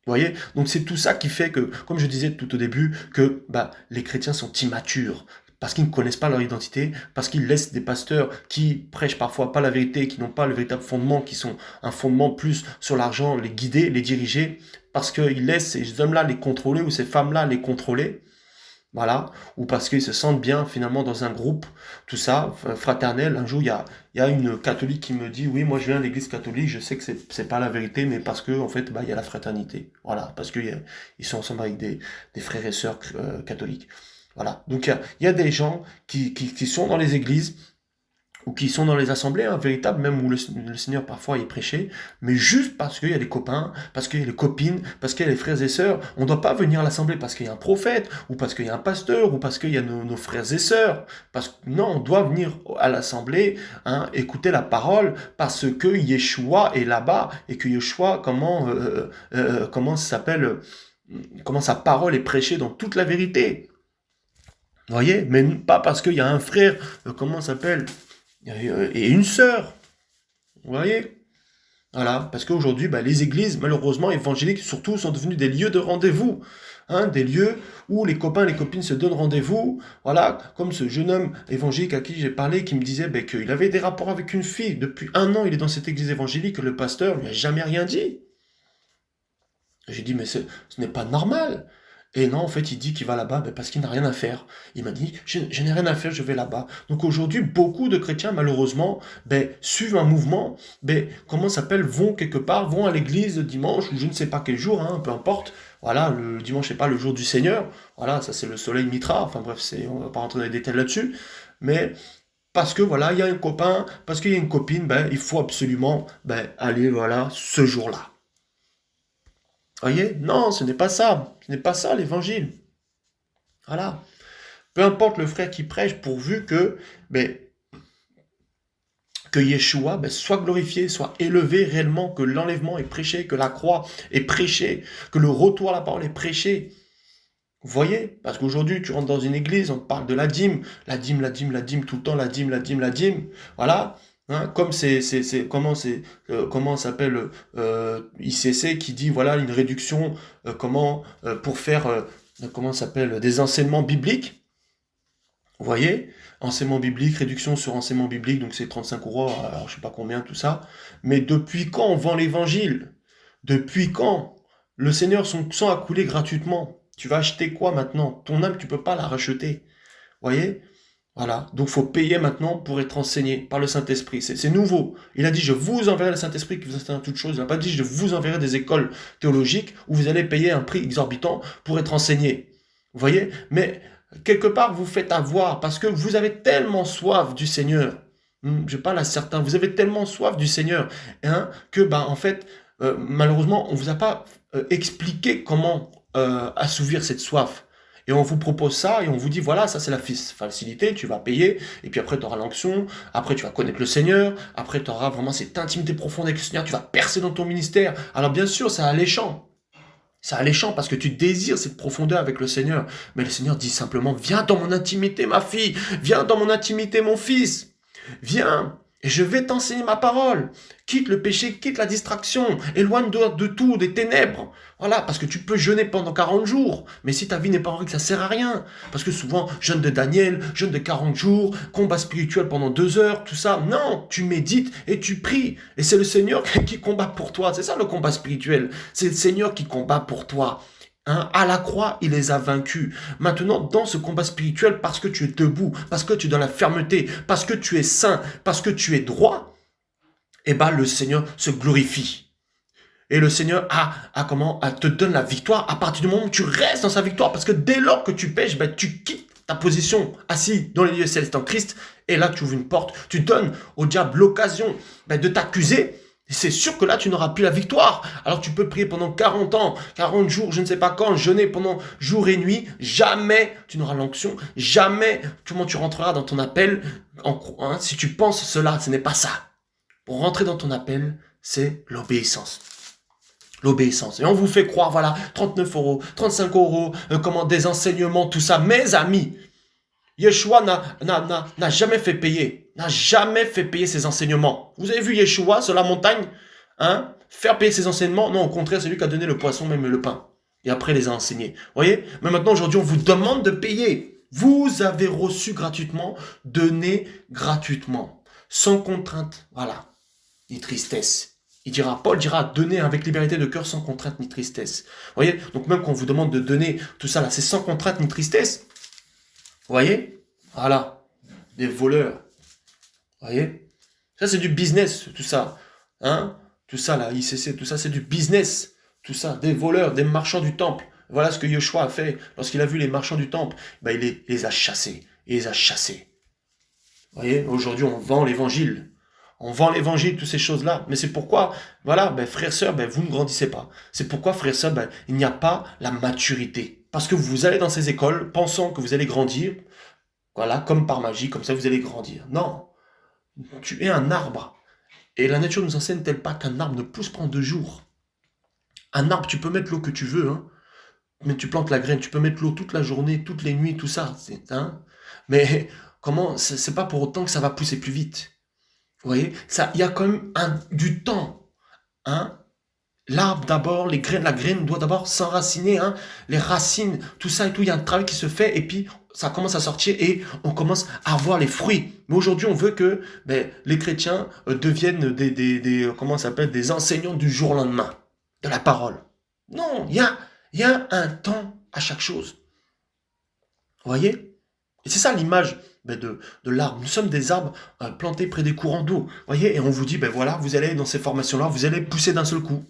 Speaker 1: Vous voyez? Donc c'est tout ça qui fait que, comme je disais tout au début, que les chrétiens sont immatures. Parce qu'ils ne connaissent pas leur identité, parce qu'ils laissent des pasteurs qui prêchent parfois pas la vérité, qui n'ont pas le véritable fondement, qui sont un fondement plus sur l'argent, les guider, les diriger, parce qu'ils laissent ces hommes-là les contrôler ou ces femmes-là les contrôler. voilà, ou parce qu'ils se sentent bien finalement dans un groupe, tout ça, fraternel. Un jour, il y a une catholique qui me dit, oui, moi je viens à l'église catholique, je sais que c'est pas la vérité, mais parce que en fait, bah, il y a la fraternité. Voilà, parce qu'ils sont ensemble avec des frères et sœurs catholiques. Voilà, donc il y a des gens qui sont dans les églises, ou qui sont dans les assemblées, véritables, même où le Seigneur parfois est prêché, mais juste parce qu'il y a des copains, parce qu'il y a des copines, parce qu'il y a des frères et sœurs. On ne doit pas venir à l'assemblée parce qu'il y a un prophète, ou parce qu'il y a un pasteur, ou parce qu'il y a nos frères et sœurs. Non, on doit venir à l'assemblée, écouter la parole, parce que Yeshua est là-bas, et que Yeshua, comment ça s'appelle, comment sa parole est prêchée dans toute la vérité. Vous voyez, mais pas parce qu'il y a un frère, comment ça s'appelle, et une sœur. Vous voyez? Voilà, parce qu'aujourd'hui, les églises, malheureusement, évangéliques, surtout, sont devenues des lieux de rendez-vous. Des lieux où les copains et les copines se donnent rendez-vous. Voilà, comme ce jeune homme évangélique à qui j'ai parlé, qui me disait qu'il avait des rapports avec une fille. Depuis 1 an, il est dans cette église évangélique, le pasteur lui a jamais rien dit. J'ai dit, mais ce n'est pas normal. Et non, en fait, il dit qu'il va là-bas parce qu'il n'a rien à faire. Il m'a dit, je n'ai rien à faire, je vais là-bas. Donc aujourd'hui, beaucoup de chrétiens, malheureusement, suivent un mouvement, comment ça s'appelle, vont quelque part, vont à l'église le dimanche, ou je ne sais pas quel jour, peu importe. Voilà, le dimanche, c'est pas le jour du Seigneur. Voilà, ça c'est le soleil Mitra. Enfin bref, on va pas rentrer dans les détails là-dessus. Mais parce que voilà, il y a un copain, parce qu'il y a une copine, il faut absolument aller, voilà, ce jour-là. Voyez? Non, ce n'est pas ça. Ce n'est pas ça l'évangile. Voilà. Peu importe le frère qui prêche, pourvu que Yeshua soit glorifié, soit élevé réellement, que l'enlèvement est prêché, que la croix est prêchée, que le retour à la parole est prêché. Vous voyez? Parce qu'aujourd'hui, tu rentres dans une église, on te parle de la dîme, la dîme, la dîme, la dîme, tout le temps, la dîme, la dîme, la dîme. Voilà. Comme comment s'appelle ICC qui dit voilà une réduction pour faire comment s'appelle des enseignements bibliques. Vous voyez, enseignement biblique, réduction sur enseignement biblique, donc c'est 35 euros, alors je sais pas combien tout ça. Mais depuis quand on vend l'évangile? Depuis quand le Seigneur son sang a coulé gratuitement? Tu vas acheter quoi maintenant? Ton âme, tu peux pas la racheter. Vous voyez? Voilà, donc il faut payer maintenant pour être enseigné par le Saint-Esprit. C'est nouveau. Il a dit, je vous enverrai le Saint-Esprit qui vous enseignera toutes choses. Il n'a pas dit, je vous enverrai des écoles théologiques où vous allez payer un prix exorbitant pour être enseigné. Vous voyez? Mais quelque part, vous faites avoir parce que vous avez tellement soif du Seigneur. Je parle à certains, vous avez tellement soif du Seigneur que, en fait, malheureusement, on ne vous a pas expliqué comment assouvir cette soif. Et on vous propose ça et on vous dit, voilà, ça c'est la facilité, tu vas payer, et puis après tu auras l'onction, après tu vas connaître le Seigneur, après tu auras vraiment cette intimité profonde avec le Seigneur, tu vas percer dans ton ministère. Alors bien sûr, c'est alléchant. C'est alléchant parce que tu désires cette profondeur avec le Seigneur. Mais le Seigneur dit simplement, viens dans mon intimité, ma fille, viens dans mon intimité, mon fils, viens. Et je vais t'enseigner ma parole. Quitte le péché, quitte la distraction. Éloigne de tout, des ténèbres. Voilà, parce que tu peux jeûner pendant 40 jours. Mais si ta vie n'est pas en règle, ça sert à rien. Parce que souvent, jeûne de Daniel, jeûne de 40 jours, combat spirituel pendant 2 heures, tout ça. Non, tu médites et tu pries. Et c'est le Seigneur qui combat pour toi. C'est ça le combat spirituel. C'est le Seigneur qui combat pour toi. À la croix, il les a vaincus. Maintenant, dans ce combat spirituel, parce que tu es debout, parce que tu es dans la fermeté, parce que tu es saint, parce que tu es droit, le Seigneur se glorifie. Et le Seigneur te donne la victoire à partir du moment où tu restes dans sa victoire. Parce que dès lors que tu pêches, tu quittes ta position assis dans les lieux célestes en Christ. Et là, tu ouvres une porte. Tu donnes au diable l'occasion de t'accuser. C'est sûr que là, tu n'auras plus la victoire. Alors tu peux prier pendant 40 ans, 40 jours, je ne sais pas quand, jeûner pendant jour et nuit. Jamais tu n'auras l'onction. Jamais comment tu rentreras dans ton appel. Si tu penses cela, ce n'est pas ça. Pour rentrer dans ton appel, c'est l'obéissance. L'obéissance. Et on vous fait croire, voilà, 39 euros, 35 euros, des enseignements, tout ça. Mes amis, Yeshua n'a jamais fait payer. N'a jamais fait payer ses enseignements. Vous avez vu Yeshua sur la montagne faire payer ses enseignements? Non, au contraire, c'est lui qui a donné le poisson, même le pain. Et après, les a enseignés. Vous voyez? Mais maintenant, aujourd'hui, on vous demande de payer. Vous avez reçu gratuitement, donné gratuitement. Sans contrainte. Voilà. Ni tristesse. Paul dira, donner avec liberté de cœur, sans contrainte ni tristesse. Vous voyez? Donc même quand on vous demande de donner tout ça, là, c'est sans contrainte ni tristesse. Vous voyez? Voilà. Des voleurs. Vous voyez? Ça, c'est du business, tout ça. Hein? Tout ça, là, ICC, tout ça, c'est du business. Tout ça, des voleurs, des marchands du temple. Voilà ce que Yeshua a fait. Lorsqu'il a vu les marchands du temple, ben, les a chassés. Il les a chassés. Vous voyez? Aujourd'hui, on vend l'évangile. On vend l'évangile, toutes ces choses-là. Mais c'est pourquoi, voilà, ben, frères, sœurs, ben, vous ne grandissez pas. C'est pourquoi, frères, sœurs, ben, il n'y a pas la maturité. Parce que vous allez dans ces écoles pensant que vous allez grandir. Voilà, comme par magie, comme ça vous allez grandir. Non. Tu es un arbre. Et la nature nous enseigne-t-elle pas qu'un arbre ne pousse pas en 2 jours? Un arbre, tu peux mettre l'eau que tu veux, hein, mais tu plantes la graine, tu peux mettre l'eau toute la journée, toutes les nuits, tout ça. Hein, mais comment? C'est pas pour autant que ça va pousser plus vite. Vous voyez? Ça, il y a quand même du temps. Hein. L'arbre d'abord, les graines, la graine doit d'abord s'enraciner, hein, les racines, tout ça et tout. Il y a un travail qui se fait et puis ça commence à sortir et on commence à avoir les fruits. Mais aujourd'hui, on veut que les chrétiens deviennent comment ça s'appelle, des enseignants du jour au lendemain de la parole. Non, il y a un temps à chaque chose. Vous voyez? Et c'est ça l'image de l'arbre. Nous sommes des arbres plantés près des courants d'eau. Vous voyez? Et on vous dit, voilà, vous allez dans ces formations-là, vous allez pousser d'un seul coup.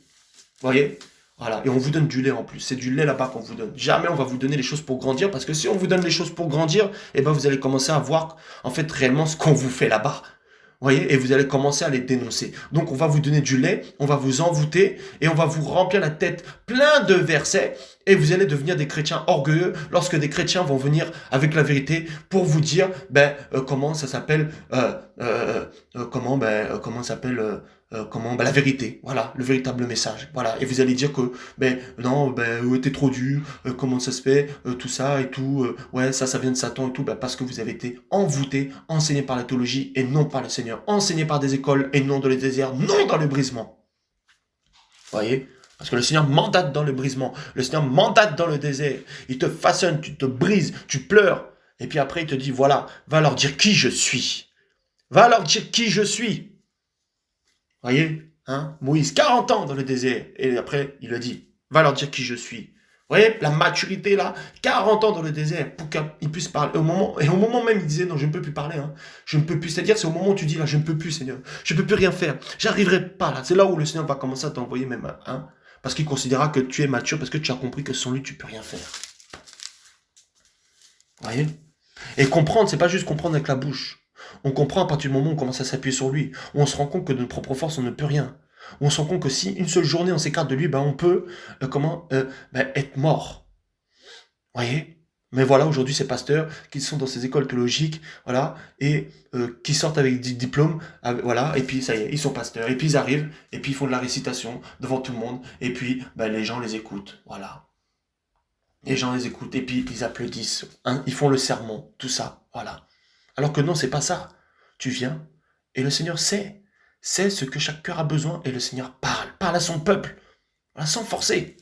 Speaker 1: Vous voyez? Voilà. Et on vous donne du lait en plus. C'est du lait là-bas qu'on vous donne. Jamais on va vous donner les choses pour grandir, parce que si on vous donne les choses pour grandir, eh ben vous allez commencer à voir en fait réellement ce qu'on vous fait là-bas. Vous voyez? Et vous allez commencer à les dénoncer. Donc on va vous donner du lait, on va vous envoûter et on va vous remplir la tête plein de versets et vous allez devenir des chrétiens orgueilleux lorsque des chrétiens vont venir avec la vérité pour vous dire comment ça s'appelle comment ça s'appelle la vérité, voilà, le véritable message, voilà, et vous allez dire que non, t'es trop dur, comment ça se fait, tout ça et tout, ouais, ça vient de Satan et tout, parce que vous avez été envoûté, enseigné par la théologie et non par le Seigneur, enseigné par des écoles et non dans le désert, non dans le brisement. Vous voyez? Parce que le Seigneur mandate dans le brisement, le Seigneur mandate dans le désert, il te façonne, tu te brises, tu pleures, et puis après il te dit, voilà, va leur dire qui je suis, va leur dire qui je suis. Voyez, hein, Moïse, 40 ans dans le désert, et après, il a dit, va leur dire qui je suis. Vous voyez, la maturité là, 40 ans dans le désert, pour qu'il puisse parler. Au moment même, il disait, non, je ne peux plus parler, hein. Je ne peux plus. C'est-à-dire, c'est au moment où tu dis, là, je ne peux plus, Seigneur. Je ne peux plus rien faire. J'arriverai pas là. C'est là où le Seigneur va commencer à t'envoyer même, hein, parce qu'il considérera que tu es mature, parce que tu as compris que sans lui, tu ne peux rien faire. Vous voyez? Et comprendre, c'est pas juste comprendre avec la bouche. On comprend à partir du moment où on commence à s'appuyer sur lui, où on se rend compte que de notre propre force, on ne peut rien. Où on se rend compte que si une seule journée on s'écarte de lui, on peut être mort. Vous voyez? Mais voilà, aujourd'hui, ces pasteurs qui sont dans ces écoles théologiques, voilà, et qui sortent avec des diplômes, voilà, et puis ça y est, ils sont pasteurs, et puis ils arrivent, et puis ils font de la récitation devant tout le monde, et puis les gens les écoutent, voilà. Les gens les écoutent, et puis ils applaudissent, hein, ils font le sermon, tout ça, voilà. Alors que non, c'est pas ça. Tu viens, et le Seigneur sait ce que chaque cœur a besoin, et le Seigneur parle à son peuple, voilà, sans forcer.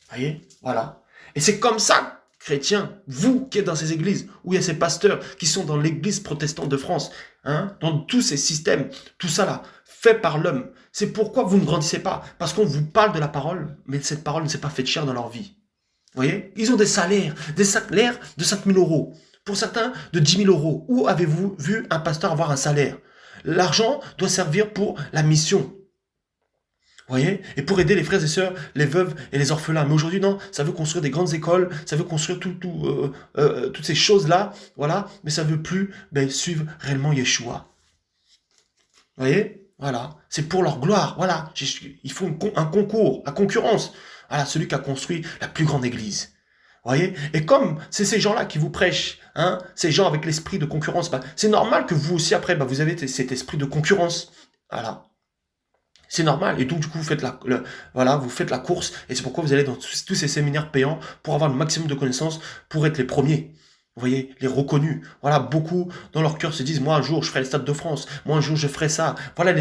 Speaker 1: Voyez, voilà. Et c'est comme ça, chrétiens, vous qui êtes dans ces églises, où il y a ces pasteurs qui sont dans l'église protestante de France, hein, dans tous ces systèmes, tout ça là, fait par l'homme. C'est pourquoi vous ne grandissez pas, parce qu'on vous parle de la parole, mais cette parole ne s'est pas faite chère dans leur vie. Vous voyez, ils ont des salaires de 5 000 euros. Pour certains, de 10 000 euros. Où avez-vous vu un pasteur avoir un salaire? L'argent doit servir pour la mission. Vous voyez? Et pour aider les frères et sœurs, les veuves et les orphelins. Mais aujourd'hui, non, ça veut construire des grandes écoles, ça veut construire toutes ces choses-là, voilà, mais ça veut plus suivre réellement Yeshua. Vous voyez? Voilà. C'est pour leur gloire, voilà. Il faut un concours, la concurrence. Voilà, celui qui a construit la plus grande église. Vous voyez? Et comme c'est ces gens-là qui vous prêchent, hein, ces gens avec l'esprit de concurrence, c'est normal que vous aussi, après, vous avez cet esprit de concurrence. Voilà. C'est normal. Et donc, du coup, vous faites vous faites la course. Et c'est pourquoi vous allez dans tous ces séminaires payants pour avoir le maximum de connaissances, pour être les premiers. Vous voyez, les reconnus. Voilà, beaucoup dans leur cœur se disent, moi un jour je ferai le Stade de France, moi un jour je ferai ça. Voilà,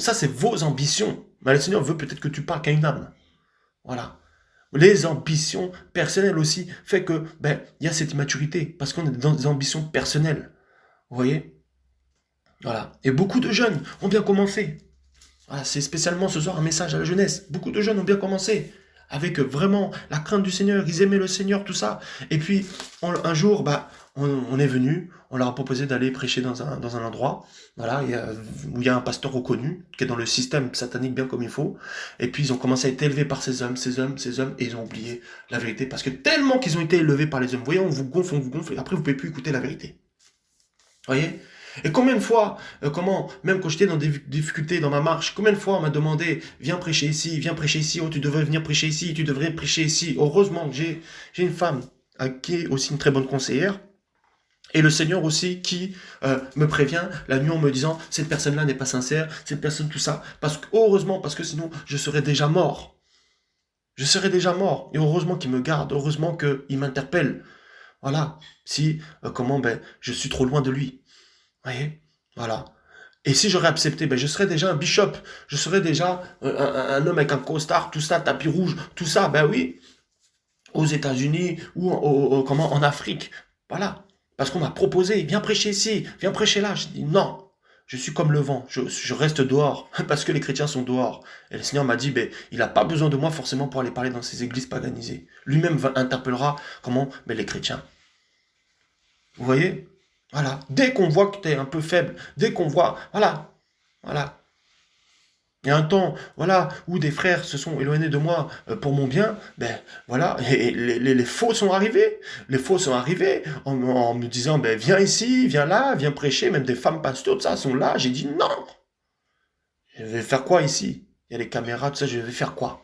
Speaker 1: ça c'est vos ambitions. Mais le Seigneur veut peut-être que tu parles qu'à une âme. Voilà. Les ambitions personnelles aussi fait que il y a cette immaturité parce qu'on est dans des ambitions personnelles. Vous voyez? Voilà. Et beaucoup de jeunes ont bien commencé. Voilà, c'est spécialement ce soir un message à la jeunesse. Beaucoup de jeunes ont bien commencé avec vraiment la crainte du Seigneur, ils aimaient le Seigneur, tout ça. Et puis, un jour, on est venu, on leur a proposé d'aller prêcher dans un endroit, voilà, où il y a un pasteur reconnu, qui est dans le système satanique bien comme il faut. Et puis, ils ont commencé à être élevés par ces hommes, et ils ont oublié la vérité, parce que tellement qu'ils ont été élevés par les hommes, vous voyez, on vous gonfle, et après, vous ne pouvez plus écouter la vérité. Voyez? Et combien de fois, même quand j'étais dans des difficultés dans ma marche, combien de fois on m'a demandé, viens prêcher ici, oh tu devrais venir prêcher ici, tu devrais prêcher ici. Heureusement que j'ai une femme qui est aussi une très bonne conseillère, et le Seigneur aussi qui me prévient la nuit en me disant, cette personne-là n'est pas sincère, cette personne tout ça, heureusement, parce que sinon je serais déjà mort. Je serais déjà mort, et heureusement qu'il me garde, heureusement qu'il m'interpelle. Voilà, si, je suis trop loin de lui. Vous voyez? Voilà. Et si j'aurais accepté, je serais déjà un bishop, je serais déjà un homme avec un costard, tout ça, tapis rouge, tout ça, ben oui, aux États-Unis ou en Afrique. Voilà. Parce qu'on m'a proposé, viens prêcher ici, viens prêcher là. Je dis non, je suis comme le vent, je reste dehors, parce que les chrétiens sont dehors. Et le Seigneur m'a dit, il n'a pas besoin de moi forcément pour aller parler dans ces églises paganisées. Lui-même interpellera les chrétiens. Vous voyez? Voilà. Dès qu'on voit que tu es un peu faible, dès qu'on voit, voilà. Il y a un temps, voilà, où des frères se sont éloignés de moi pour mon bien, voilà, et les faux sont arrivés. Les faux sont arrivés en me disant, viens ici, viens là, viens prêcher, même des femmes pasteurs, tout ça, sont là. J'ai dit non. Je vais faire quoi ici? Il y a les caméras, tout ça, je vais faire quoi?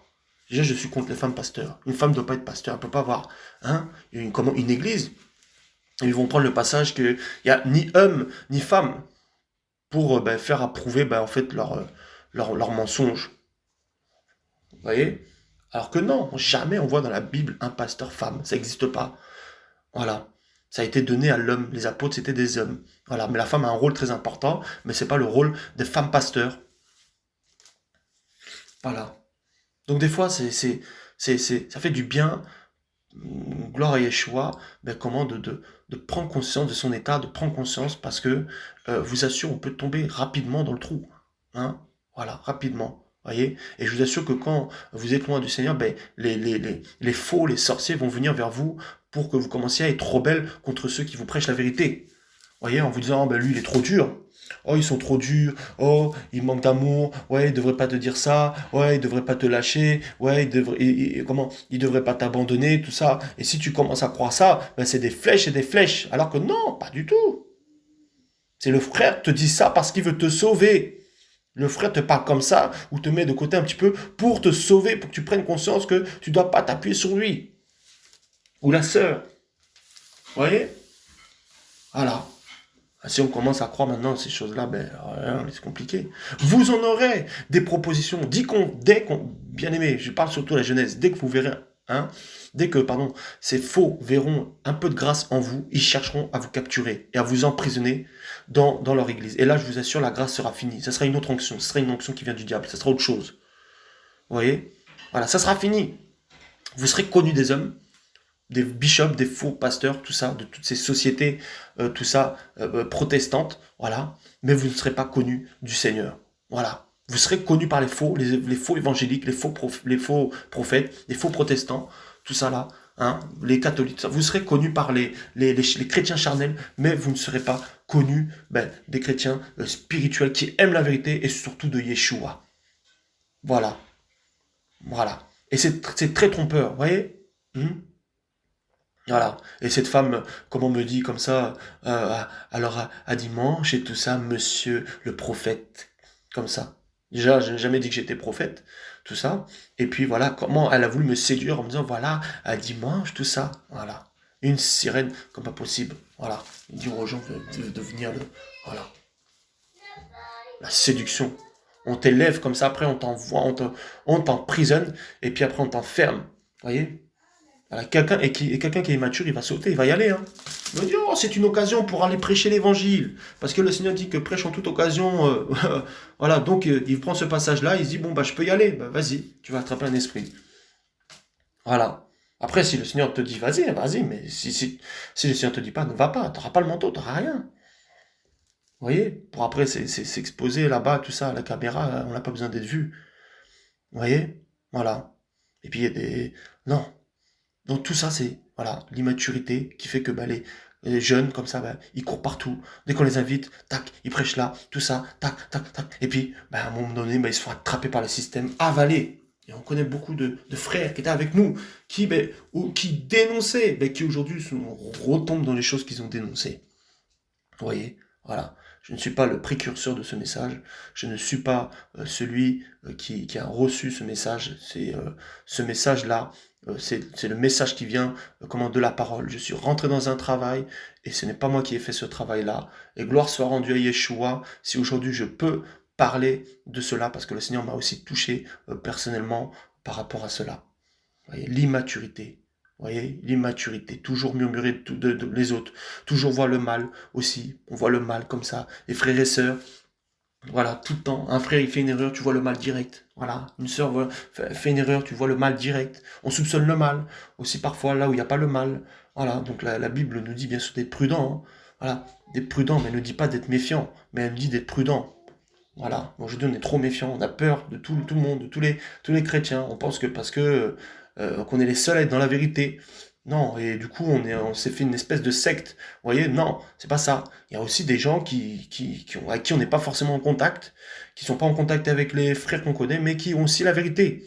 Speaker 1: Déjà, je suis contre les femmes pasteurs. Une femme ne doit pas être pasteur, elle ne peut pas avoir une église. Ils vont prendre le passage qu'il n'y a ni homme ni femme pour faire approuver en fait leur mensonge. Vous voyez? Alors que non, jamais on voit dans la Bible un pasteur femme. Ça n'existe pas. Voilà. Ça a été donné à l'homme. Les apôtres, c'était des hommes. Voilà. Mais la femme a un rôle très important, mais ce n'est pas le rôle des femmes pasteurs. Voilà. Donc des fois, ça fait du bien, gloire à Yeshua, de prendre conscience de son état, de prendre conscience, parce que, vous assure, on peut tomber rapidement dans le trou. Hein? Voilà, rapidement. Voyez? Et je vous assure que quand vous êtes loin du Seigneur, les faux, les sorciers vont venir vers vous pour que vous commenciez à être rebelles contre ceux qui vous prêchent la vérité. Voyez, en vous disant, lui, il est trop dur. Oh, ils sont trop durs. Oh, il manque d'amour. Ouais, il devrait pas te dire ça. Ouais, il devrait pas te lâcher. Ouais, il devrait pas t'abandonner, tout ça. Et si tu commences à croire ça, c'est des flèches et des flèches. Alors que non, pas du tout. C'est le frère qui te dit ça parce qu'il veut te sauver. Le frère te parle comme ça ou te met de côté un petit peu pour te sauver, pour que tu prennes conscience que tu dois pas t'appuyer sur lui. Ou la sœur. Vous voyez? Voilà. Si on commence à croire maintenant ces choses-là, c'est compliqué. Vous en aurez des propositions. Bien aimé, je parle surtout à la jeunesse, dès que vous verrez, ces faux verront un peu de grâce en vous, ils chercheront à vous capturer et à vous emprisonner dans leur église. Et là, je vous assure, la grâce sera finie. Ça sera une autre onction. Ce sera une onction qui vient du diable. Ça sera autre chose. Vous voyez? Voilà, ça sera fini. Vous serez connus des hommes, des bishops, des faux pasteurs, tout ça, de toutes ces sociétés, protestantes, voilà, mais vous ne serez pas connus du Seigneur, voilà. Vous serez connus par les faux, les faux évangéliques, les faux prophètes, les faux protestants, tout ça là, les catholiques, ça. Vous serez connus par les chrétiens charnels, mais vous ne serez pas connus des chrétiens spirituels qui aiment la vérité et surtout de Yeshua. Voilà. Voilà. Et c'est très trompeur, vous voyez? Voilà. Et cette femme, comment me dit comme ça, alors à dimanche et tout ça, monsieur le prophète, comme ça. Déjà, je n'ai jamais dit que j'étais prophète, tout ça. Et puis voilà, comment elle a voulu me séduire en me disant, voilà, à dimanche, tout ça. Voilà. Une sirène, comme pas possible. Voilà. Dire aux gens de venir voilà. La séduction. On t'élève comme ça, après on t'envoie, on t'emprisonne, et puis après on t'enferme. Vous voyez? Voilà, quelqu'un qui est immature, il va sauter, il va y aller. Hein. Il va dire, oh, c'est une occasion pour aller prêcher l'évangile. Parce que le Seigneur dit que prêche en toute occasion. Voilà, donc il prend ce passage-là, il se dit, je peux y aller. Vas-y, tu vas attraper un esprit. Voilà. Après, si le Seigneur te dit, vas-y, mais si le Seigneur te dit pas, ne va pas, tu n'auras pas le manteau, tu n'auras rien. Vous voyez? Pour après s'exposer là-bas, tout ça, à la caméra, on n'a pas besoin d'être vu. Vous voyez? Voilà. Et puis il y a des... Non. Donc tout ça, c'est voilà l'immaturité qui fait que les jeunes, comme ça, ils courent partout. Dès qu'on les invite, tac, ils prêchent là, tout ça, tac, tac, tac. Et puis, à un moment donné, ils se font attraper par le système, avalés. Et on connaît beaucoup de frères qui étaient avec nous, qui dénonçaient, qui aujourd'hui retombent dans les choses qu'ils ont dénoncées. Vous voyez, voilà. Je ne suis pas le précurseur de ce message. Je ne suis pas celui qui a reçu ce message. C'est ce message-là. C'est le message qui vient de la parole. Je suis rentré dans un travail et ce n'est pas moi qui ai fait ce travail-là. Et gloire soit rendue à Yeshua si aujourd'hui je peux parler de cela parce que le Seigneur m'a aussi touché personnellement par rapport à cela. Vous voyez, l'immaturité. Vous voyez, l'immaturité, toujours murmurer de les autres, toujours voir le mal aussi, on voit le mal comme ça, les frères et sœurs, voilà, tout le temps, un frère il fait une erreur, tu vois le mal direct, voilà, une sœur fait une erreur, tu vois le mal direct, on soupçonne le mal, aussi parfois là où il n'y a pas le mal, voilà, donc la Bible nous dit bien sûr d'être prudent, hein. Voilà, d'être prudent, mais elle ne dit pas d'être méfiant, mais elle dit d'être prudent, voilà, aujourd'hui on est trop méfiant, on a peur de tout le monde, de tous les chrétiens, on pense que parce que qu'on est les seuls à être dans la vérité. Non, et du coup on s'est fait une espèce de secte. Vous voyez, non, c'est pas ça. Il y a aussi des gens avec qui on n'est pas forcément en contact, qui sont pas en contact avec les frères qu'on connaît, mais qui ont aussi la vérité.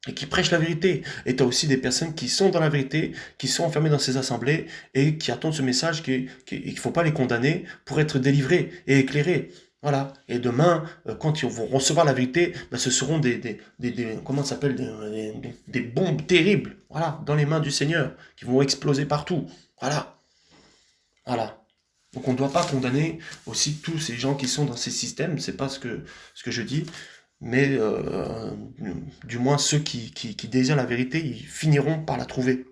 Speaker 1: Et qui prêchent la vérité. Et tu as aussi des personnes qui sont dans la vérité, qui sont enfermées dans ces assemblées et qui attendent ce message qu'il ne faut pas les condamner pour être délivrés et éclairés. Voilà. Et demain, quand ils vont recevoir la vérité, ce seront comment ça s'appelle, des bombes terribles, voilà, dans les mains du Seigneur, qui vont exploser partout. Voilà. Voilà. Donc on ne doit pas condamner aussi tous ces gens qui sont dans ces systèmes, c'est pas ce que je dis, mais du moins ceux qui désirent la vérité, ils finiront par la trouver.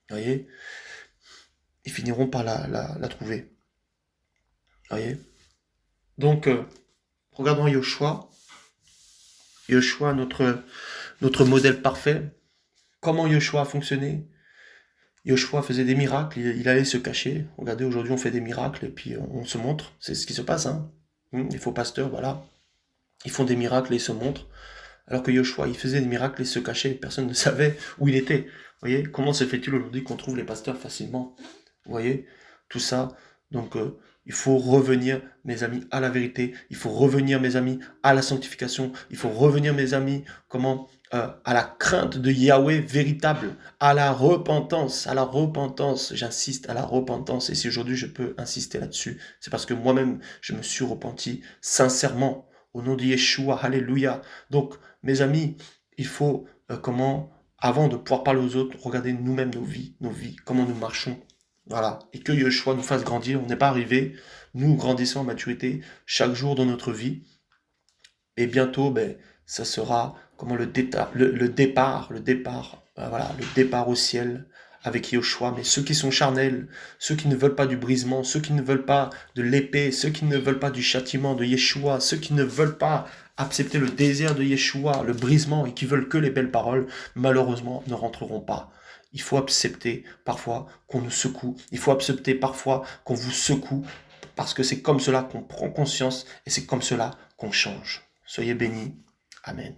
Speaker 1: Vous voyez? Ils finiront par la trouver. Vous voyez? Donc, regardons Yoshua. Yoshua, notre modèle parfait. Comment Yoshua a fonctionné? Yoshua faisait des miracles, il allait se cacher. Regardez, aujourd'hui on fait des miracles et puis on se montre. C'est ce qui se passe, hein. Les faux pasteurs, voilà. Ils font des miracles et ils se montrent. Alors que Yoshua, il faisait des miracles et se cachait. Personne ne savait où il était. Vous voyez, comment se fait-il aujourd'hui qu'on trouve les pasteurs facilement? Vous voyez, tout ça. Donc, il faut revenir, mes amis, à la vérité. Il faut revenir, mes amis, à la sanctification. Il faut revenir, mes amis, à la crainte de Yahweh véritable, à la repentance, j'insiste, à la repentance. Et si aujourd'hui je peux insister là-dessus, c'est parce que moi-même, je me suis repenti sincèrement, au nom de Yeshua, alléluia. Donc, mes amis, il faut, avant de pouvoir parler aux autres, regarder nous-mêmes nos vies, comment nous marchons. Voilà. Et que Yeshua nous fasse grandir. On n'est pas arrivé, nous grandissons en maturité chaque jour dans notre vie. Et bientôt, ça sera le départ, voilà, le départ au ciel avec Yoshua. Mais ceux qui sont charnels, ceux qui ne veulent pas du brisement, ceux qui ne veulent pas de l'épée, ceux qui ne veulent pas du châtiment de Yeshua, ceux qui ne veulent pas accepter le désir de Yeshua, le brisement, et qui veulent que les belles paroles, malheureusement, ne rentreront pas. Il faut accepter parfois qu'on nous secoue. Il faut accepter parfois qu'on vous secoue, parce que c'est comme cela qu'on prend conscience et c'est comme cela qu'on change. Soyez bénis. Amen.